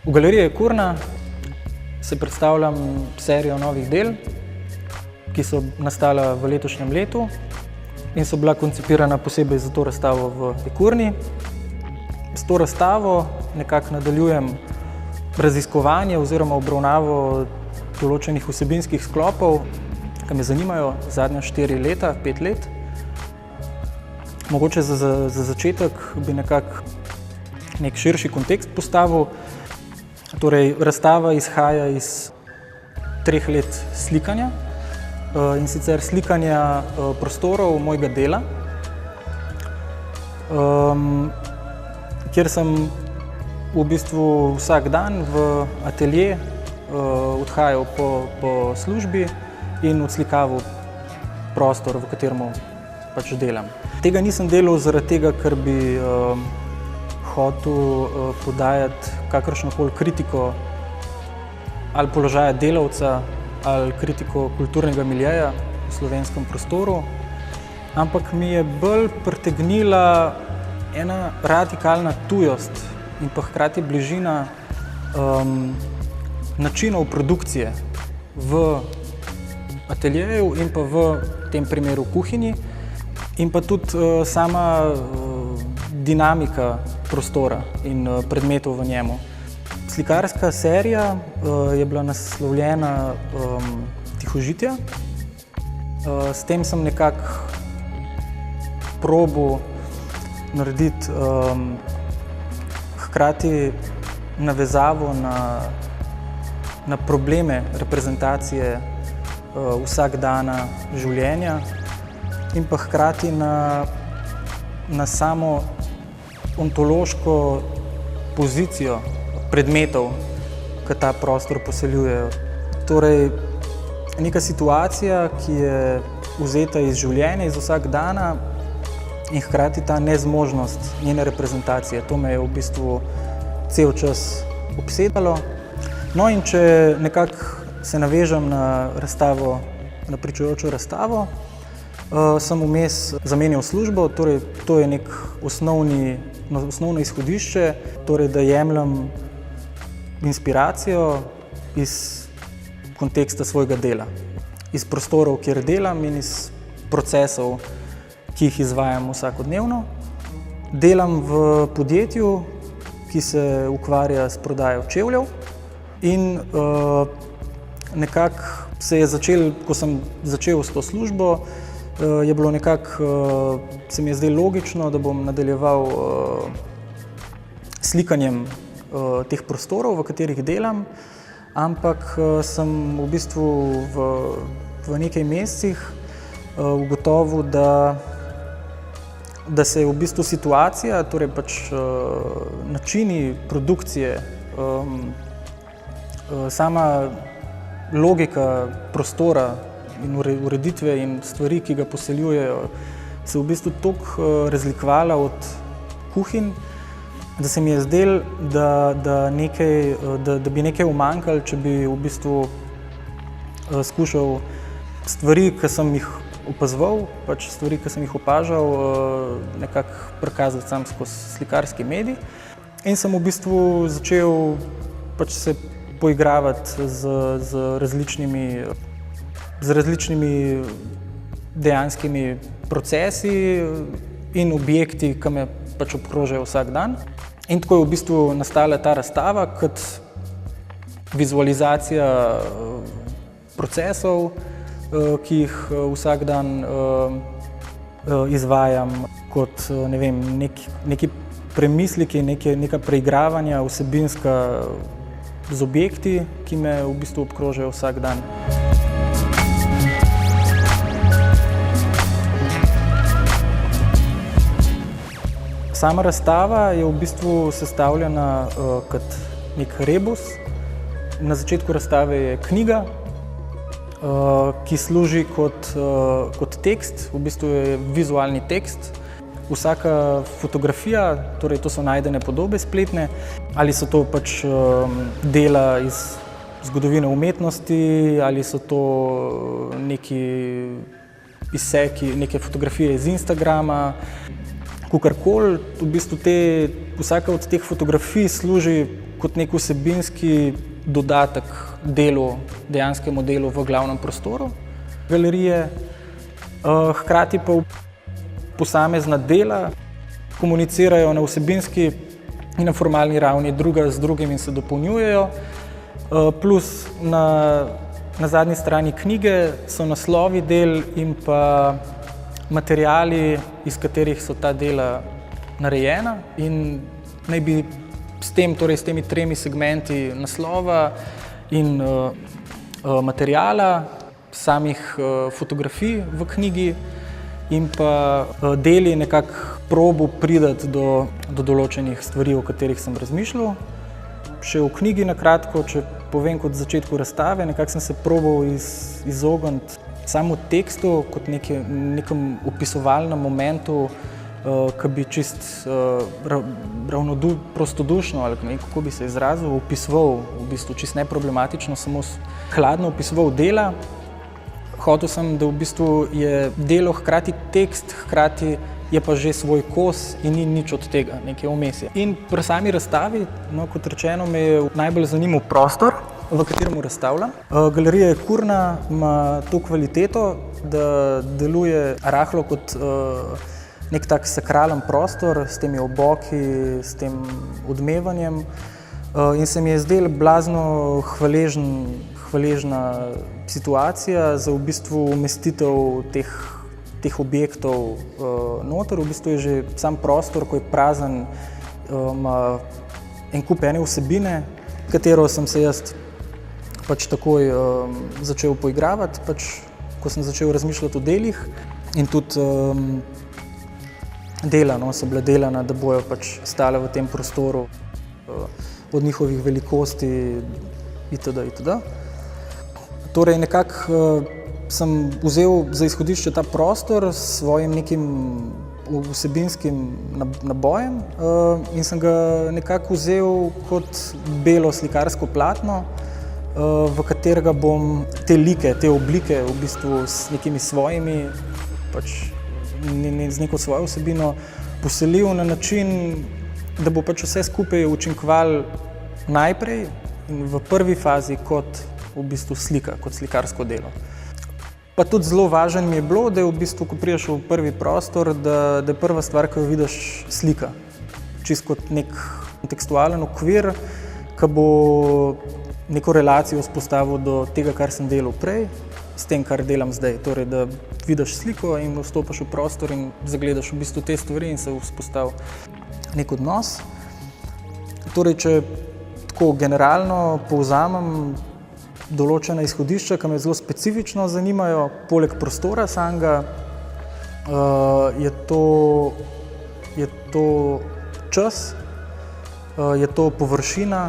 V galeriji Ekurna se predstavljam serijo novih del, ki so nastala v letošnjem letu in so bila koncipirana posebej za to razstavo v Ekurni. S to razstavo nekako nadaljujem raziskovanje oziroma obravnavo določenih vsebinskih sklopov, ki me zanimajo zadnja 4 leta, 5 let. Mogoče za začetek bi nekako nek širši kontekst postavil. Torej, razstava izhaja iz 3 let slikanja, in sicer slikanja prostorov mojega dela, kjer sem v bistvu vsak dan v atelje odhajal po službi in odslikaval prostor, v katerem pač delam. Tega nisem delal zaradi tega, ker bi hotel podajati kakršnokoli kritiko ali položaja delavca ali kritiko kulturnega miljeja v slovenskem prostoru, ampak mi je bolj pritegnila ena radikalna tujost in pa hkrati bližina načinov produkcije v ateljeju in pa v tem primeru kuhinji in pa tudi sama dinamika prostora in predmetov v njemu. Slikarska serija je bila naslovljena Tihožitja. S tem sem nekako probal narediti hkrati navezavo na probleme reprezentacije vsakdana življenja in pa hkrati na samo ontološko pozicijo predmetov, ki ta prostor poseljujejo. Torej, neka situacija, ki je vzeta iz življenja, iz vsakdana in hkrati ta nezmožnost njene reprezentacije. To me je v bistvu cel čas obsedalo. No in če nekako se navežem na razstavo, na pričujočo razstavo, sem vmes zamenjal službo, torej to je nek osnovno izhodišče, torej da jemljem inspiracijo iz konteksta svojega dela, iz prostorov, kjer delam in iz procesov, ki jih izvajam vsakodnevno. Delam v podjetju, ki se ukvarja s prodajo čevljev in nekako se je začel, ko sem začel s to službo, je bilo nekako, se mi je zdelo logično, da bom nadaljeval slikanjem teh prostorov, v katerih delam, ampak sem v bistvu v nekaj mesecih ugotovil, da se je v bistvu situacija, torej pač načini produkcije, sama logika prostora in ureditve in stvari, ki ga poseljujejo, se v bistvu toliko razlikovala od kuhinj, da se mi je zdelo, da bi nekaj umanjkalo, če bi v bistvu skušal stvari, ki sem jih opazoval, pač stvari, ki sem jih opažal, nekako prikazati sam skozi slikarski medij. In sem v bistvu začel pač se poigravati z različnimi dejanskimi procesi in objekti, ki me pač obkrožajo vsak dan. In tako je v bistvu nastala ta razstava kot vizualizacija procesov, ki jih vsak dan izvajam, kot ne vem, neki premisleki, neka preigravanja vsebinska z objekti, ki me v bistvu obkrožajo vsak dan. Sama razstava je v bistvu sestavljena kot nek rebus. Na začetku razstave je knjiga, ki služi kot tekst, v bistvu je vizualni tekst. Vsaka fotografija, torej to so najdene podobe spletne, ali so to pač dela iz zgodovine umetnosti, ali so to neki izseki, neke fotografije iz Instagrama, kakorkoli. V bistvu vsaka od teh fotografij služi kot nek vsebinski dodatek delu, dejanskemu delu v glavnem prostoru galerije. Hkrati pa posamezna dela komunicirajo na vsebinski in na formalni ravni druga z drugim in se dopolnjujejo. Plus na zadnji strani knjige so naslovi del in pa materiali, iz katerih so ta dela narejena, in naj bi s temi tremi segmenti naslova in materiala, samih fotografij v knjigi in pa deli nekako probo priti do določenih stvari, o katerih sem razmišljal. Še v knjigi na kratko, če povem kot začetku razstave, nekako sem se probal izogniti samo tekstu kot nekem opisovalnem momentu, ki bi čist prostodušno, ali kako bi se izrazil, opisoval, v bistvu čist neproblematično, samo hladno opisoval dela. Hotel sem, da v bistvu je delo hkrati tekst, hkrati je pa že svoj kos in ni nič od tega, neke vmesje. In pri sami razstavi, kot rečeno, me je najbolj zanimal prostor, v katerem razstavljam. Galerija je kurna, ima to kvaliteto, da deluje rahlo kot nek tak sakralen prostor s temi oboki, s tem odmevanjem. In se mi je zdelo blazno hvaležna situacija za v bistvu umestitev teh objektov noter. V bistvu je že sam prostor, ko je prazen, ima en kup ene vsebine, katero sem se jaz pač takoj začel poigravati, ko sem začel razmišljati o delih. In tudi dela so bila delana, da bojo pač stale v tem prostoru, od njihovih velikosti itd. Torej nekako sem vzel za izhodišče ta prostor s svojim nekim vsebinskim nabojem in sem ga nekako vzel kot belo slikarsko platno, v katerega bom te like, te oblike v bistvu s nekimi svojimi, z neko svojo vsebino poselil na način, da bo pač vse skupaj učinkovalo najprej in v prvi fazi kot v bistvu slika, kot slikarsko delo. Pa tudi zelo važno mi je bilo, da je v bistvu, ko prideš v prvi prostor, da je prva stvar, ki jo vidiš, slika. Čisto kot nek tekstualen okvir, ki bo neko relacijo vzpostavil do tega, kar sem delal prej, s tem, kar delam zdaj. Torej, da vidiš sliko in vstopiš v prostor in zagledaš v bistvu te stvari in se vzpostavi nek odnos. Torej, če tako generalno povzamem določena izhodišča, ki me zelo specifično zanimajo, poleg prostora samega, je to čas, je to površina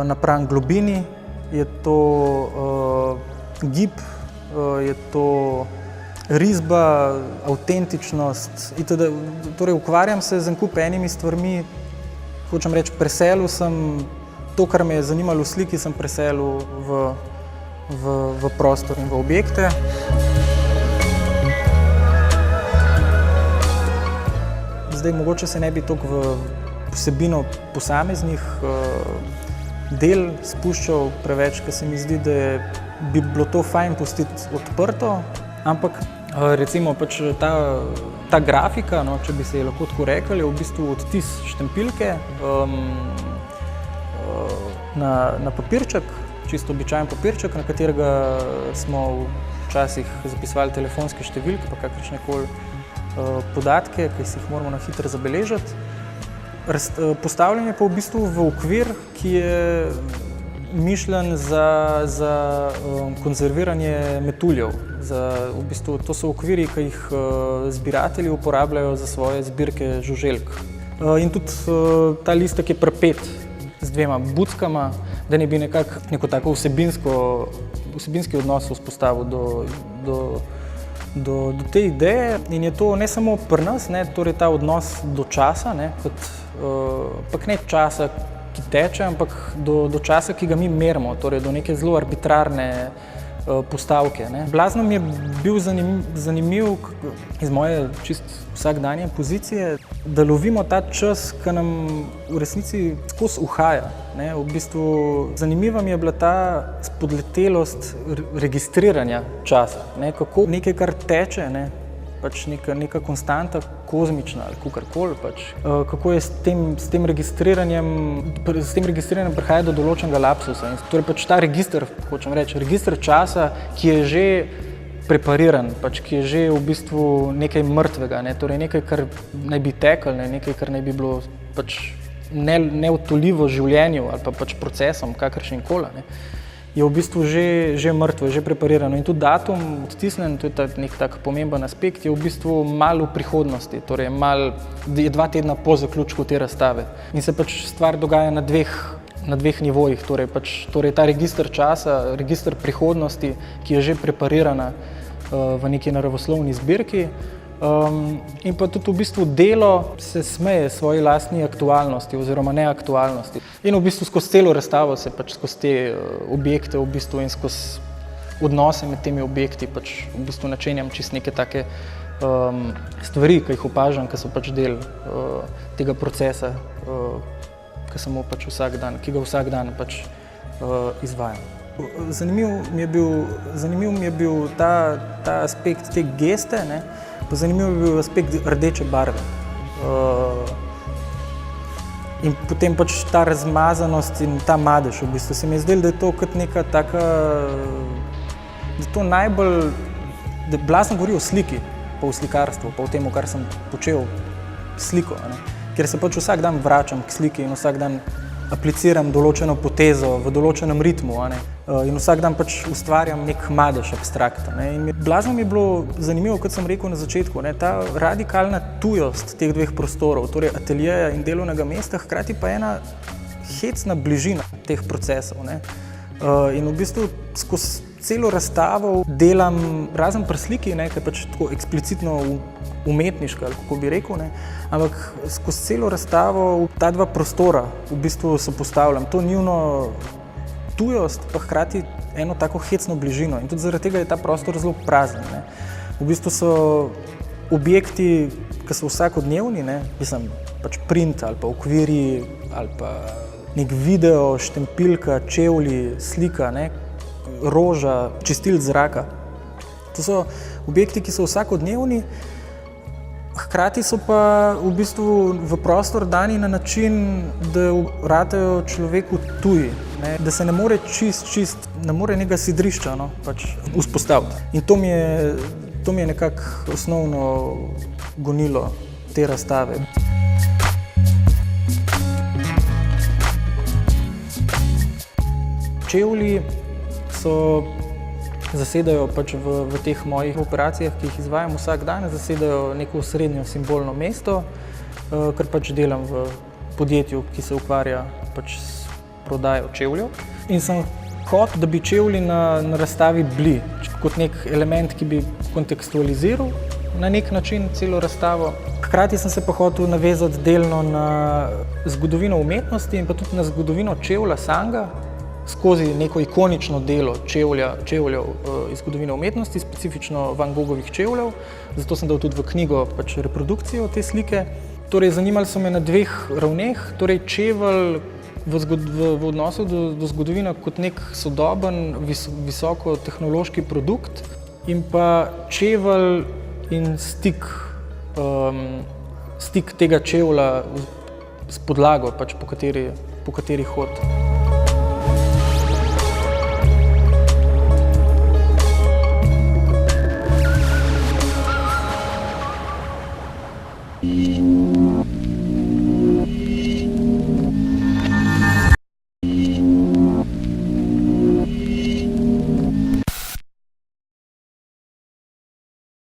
napram globini, je to gib, je to risba, avtentičnost itd. Torej, ukvarjam se z en kup enimi stvarmi, hočem reči, preselil sem to, kar me je zanimalo v sliki, sem preselil v prostor in v objekte. Zdaj, mogoče se ne bi toliko v vsebino posameznih del spuščal preveč, ker se mi zdi, da bi bilo to fajn pustiti odprto, ampak recimo ta grafika, če bi se je lahko tako rekli, je v bistvu odtis štempilke na papirček, čisto običajen papirček, na katerega smo včasih zapisovali telefonske številke pa kakršnekoli podatke, ki si jih moramo na hitro zabeležiti. Postavljen je pa v bistvu v okvir, ki je mišljen za konzerviranje metuljev. V bistvu to so okviri, ki jih zbiratelji uporabljajo za svoje zbirke žuželk. In tudi ta listek je prepet z dvema buckama, da ne bi neko tako vsebinski odnos vzpostavil do te ideje. In je to ne samo pri nas, torej ta odnos do časa, pa ne časa, ki teče, ampak do časa, ki ga mi merimo, torej do neke zelo arbitrarne postavke. Ne. Blazno mi je bil zanimiv iz moje čist vsakdanje pozicije, da lovimo ta čas, ki nam v resnici skozi uhaja. Ne. V bistvu zanimiva mi je bila ta spodletelost registriranja časa, ne. Kako nekaj, kar teče, ne, pač neka konstanta kozmična ali kakorkoli, pač, kako je s tem registriranjem prihaja do določenega lapsusa. Torej pač ta register, hočem reči, register časa, ki je že prepariran, pač, ki je že v bistvu nekaj mrtvega, ne, torej nekaj, kar naj bi teklo, ne, nekaj, kar naj bi bilo pač neodtoljivo življenju ali pa pač procesom, kakršnim koli, ne, je v bistvu že mrtvo, že preparirano. In tudi datum odtisnen, to je nek tak pomemben aspekt, je v bistvu malo v prihodnosti, torej je 2 tedna po zaključku te razstave. In se pač stvar dogaja na dveh nivojih, torej ta register časa, register prihodnosti, ki je že preparirana v neki naravoslovni zbirki, in pa tudi v bistvu delo se smeje svoji lastni aktualnosti oziroma neaktualnosti. In v bistvu skozi celo razstavo se pač skozi te objekte v bistvu in skozi odnose med temi objekti pač v bistvu načenjam čist neke take stvari, ki jih opažam, ki so pač del tega procesa, ki ga vsak dan pač izvajam. Zanimiv mi je bil ta aspekt te geste, ne, pa zanimiv je bil aspekt rdeče barve. In potem pač ta razmazanost in ta madež v bistvu. Se mi je zdelo, da je to kot neka taka, da to najbolj, da blazno govori o sliki, pa o slikarstvu, pa o tem, kar sem počel sliko, ne. Ker se pač vsak dan vračam k sliki in vsak dan apliciram določeno potezo v določenem ritmu, ne. In vsak dan pač ustvarjam nek madež abstrakta, ne. In blazno mi je bilo zanimivo, kot sem rekel na začetku, ne, ta radikalna tujost teh dveh prostorov, torej ateljeja in delovnega mesta, hkrati pa ena hecna bližina teh procesov, ne. In v bistvu skozi celo razstavo delam, razen pri sliki, ne, ki je pač tako eksplicitno umetniška, ali kako bi rekel, ne, ampak skozi celo razstavo ta dva prostora v bistvu sopostavljam. To njuno tujost, pa hkrati eno tako hecno bližino. In tudi zaradi tega je ta prostor zelo prazen, ne. V bistvu so objekti, ki so vsakodnevni, ne, mislim, pač print ali pa okvirji ali pa nek video, štempilka, čevlji, slika, ne, roža, čistilc zraka. To so objekti, ki so vsakodnevni, hkrati so pa v bistvu v prostor dani na način, da ratajo človeku tuji, ne, da se ne more ne more nekega sidrišča, no, pač vzpostaviti. In to mi je nekako osnovno gonilo te razstave. Čevlji zasedajo pač v teh mojih operacijah, ki jih izvajam vsak dan, zasedajo neko srednjo simbolno mesto, ker pač delam v podjetju, ki se ukvarja pač s prodajo čevljev. In sem hotel, da bi čevlji na razstavi bili kot nek element, ki bi kontekstualiziral na nek način celo razstavo. Hkrati sem se pa hotel navezati delno na zgodovino umetnosti in pa tudi na zgodovino čevlja samega, skozi neko ikonično delo čevljev iz zgodovine umetnosti, specifično Van Gogovih čevljev. Zato sem dal tudi v knjigo pač reprodukcijo te slike. Torej, zanimali so me na dveh ravneh, torej čevelj v odnosu do zgodovine kot nek sodoben, visokotehnološki produkt in pa čevelj in stik tega čevlja s podlago, pač po kateri hodi.